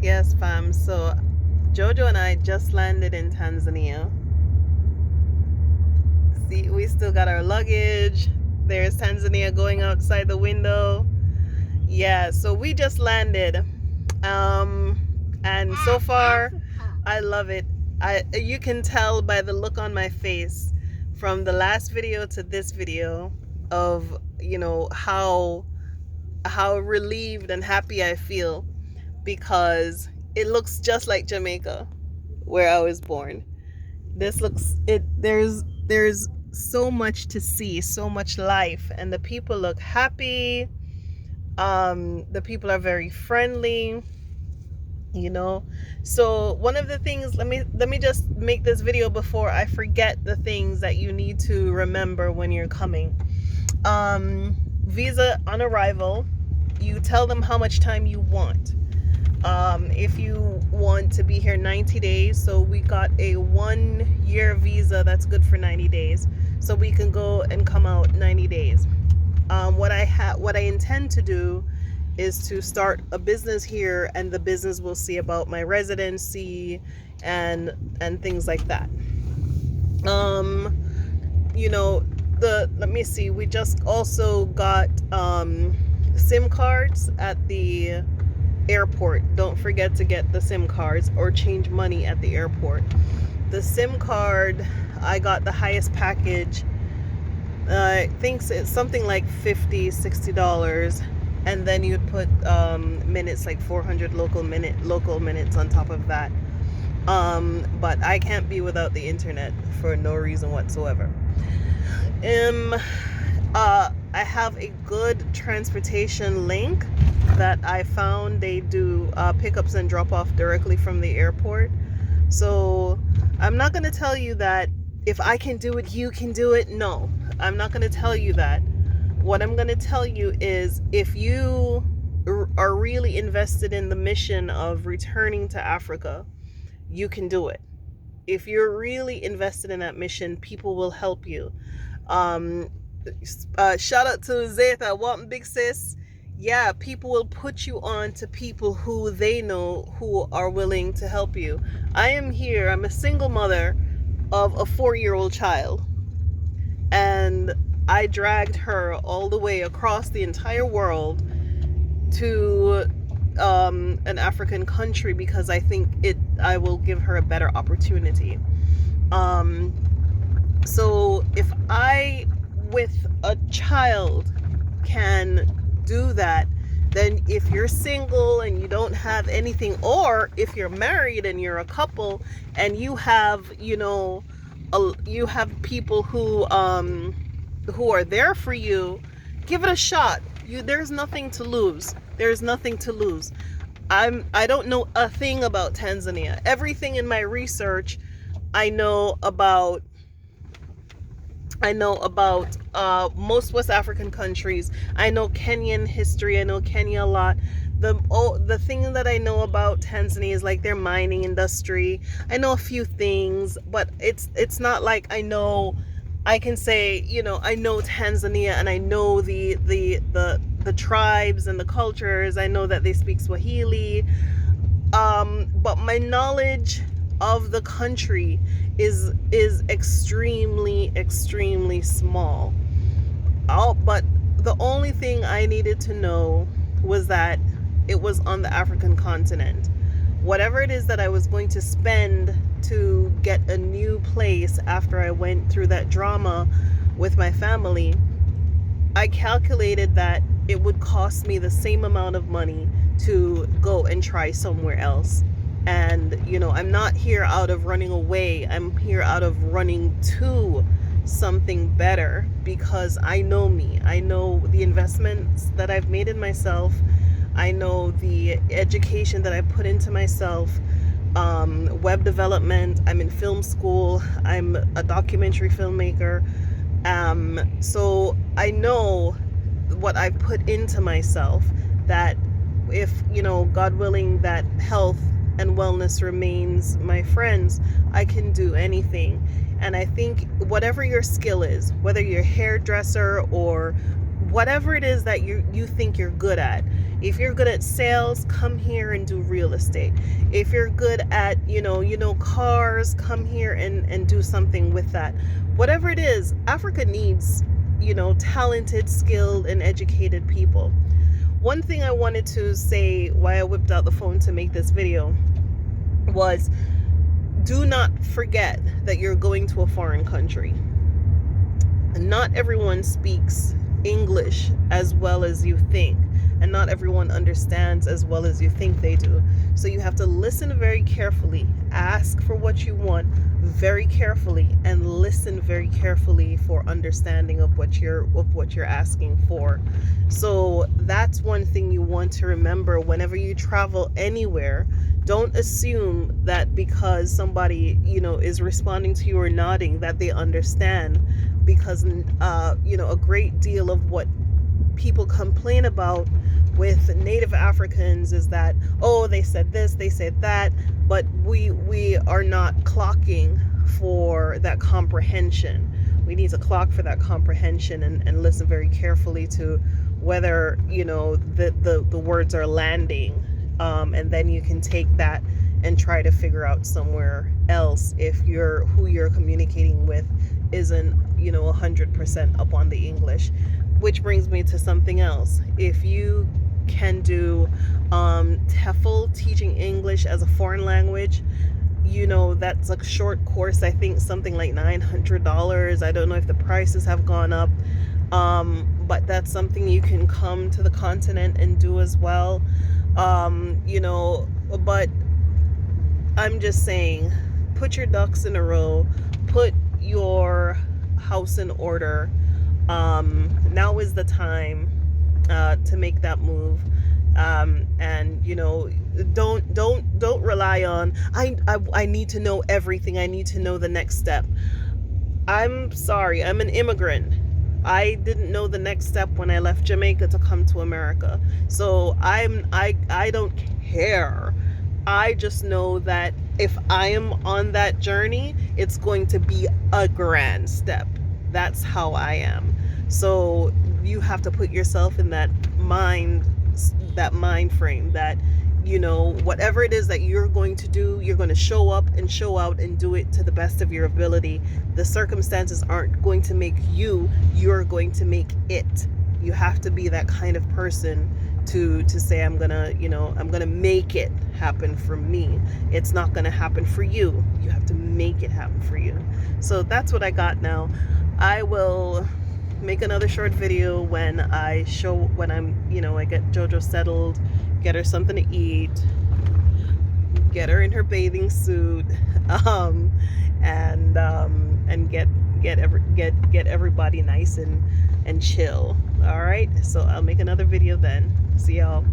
Yes, fam. So Jojo and I just landed in Tanzania. See, we still got our luggage. There's Tanzania going outside the window. Yeah, so we just landed. And so far I love it. You can tell by the look on my face from the last video to this video of, how relieved and happy I feel because it looks just like Jamaica where I was born. This looks it there's so much to see, so much life, and the people look happy. The people are very friendly, you know. So one of the things, let me just make this video before I forget the things that you need to remember when you're coming. Visa on arrival, you tell them how much time you want. If you want to be here 90 days, so we got a 1-year visa that's good for 90 days, so we can go and come out 90 days. What I intend to do is to start a business here, and the business will see about my residency and things like that. Let me see, we just also got SIM cards at the airport. Don't forget to get the SIM cards or change money at the airport. The SIM card, I got the highest package. I think it's something like $50-$60, and then you'd put minutes, like 400 local minutes on top of that. But I can't be without the internet for no reason whatsoever. I have a good transportation link that I found. They do pickups and drop off directly from the airport. So I'm not going to tell you that if I can do it, you can do it. No, I'm not going to tell you that. What I'm going to tell you is, if you are really invested in the mission of returning to Africa, you can do it. If you're really invested in that mission, people will help you. Shout out to Zeta, welcome big sis. Yeah, people will put you on to people who they know who are willing to help you. I am here, I'm a single mother of a 4-year-old child, and I dragged her all the way across the entire world to an African country because I think I will give her a better opportunity. So if I, with a child, can do that, then if you're single and you don't have anything, or if you're married and you're a couple and you have, you have people who are there for you, give it a shot. There's nothing to lose. There's nothing to lose. I don't know a thing about Tanzania. Everything in my research I know about most West African countries. I know Kenyan history. I know Kenya a lot. The thing that I know about Tanzania is like their mining industry. I know a few things, but it's not like I can say, I know Tanzania and I know the tribes and the cultures. I know that they speak Swahili. But my knowledge of the country is extremely small. But the only thing I needed to know was that it was on the African continent. Whatever it is that I was going to spend to get a new place after I went through that drama with my family, I calculated that it would cost me the same amount of money to go and try somewhere else. And I'm not here out of running away. I'm here out of running to something better, because I know me. I know the investments that I've made in myself. I know the education that I put into myself. Web development. I'm in film school. I'm a documentary filmmaker. So I know what I put into myself, that if, God willing, that health and wellness remains my friends, I can do anything. And I think whatever your skill is, whether you're a hairdresser or whatever it is that you think you're good at, If you're good at sales, come here and do real estate. If you're good at, cars, come here and do something with that. Whatever it is, Africa needs, talented, skilled, and educated people. One thing I wanted to say why I whipped out the phone to make this video was, do not forget that you're going to a foreign country. Not everyone speaks English as well as you think, and not everyone understands as well as you think they do. So you have to listen very carefully, ask for what you want very carefully, and listen very carefully for understanding of what you're asking for. So that's one thing you want to remember whenever you travel anywhere. Don't assume that because somebody, is responding to you or nodding that they understand, because a great deal of what people complain about with Native Africans is that, oh, they said this, they said that, but we are not clocking for that comprehension. We need to clock for that comprehension and listen very carefully to whether the words are landing, and then you can take that and try to figure out somewhere else if who you're communicating with isn't 100% up on the English. Which brings me to something else. If you can do TEFL, teaching English as a foreign language, that's a short course. I think something like $900. I don't know if the prices have gone up, but that's something you can come to the continent and do as well. But I'm just saying, put your ducks in a row, put your house in order. Now is the time to make that move, and don't rely on I need to know everything. I need to know the next step. I'm sorry, I'm an immigrant. I didn't know the next step when I left Jamaica to come to America. So I don't care. I just know that if I am on that journey, it's going to be a grand step. That's how I am. So you have to put yourself in that mind frame that, whatever it is that you're going to do, you're going to show up and show out and do it to the best of your ability. The circumstances aren't going to make you, you're going to make it. You have to be that kind of person to say, I'm gonna make it happen for me. It's not gonna happen for you. You have to make it happen for you. So that's what I got now. I will make another short video when I'm, I get JoJo settled, get her something to eat, get her in her bathing suit, and get everybody nice and chill. All right, so I'll make another video then. See y'all.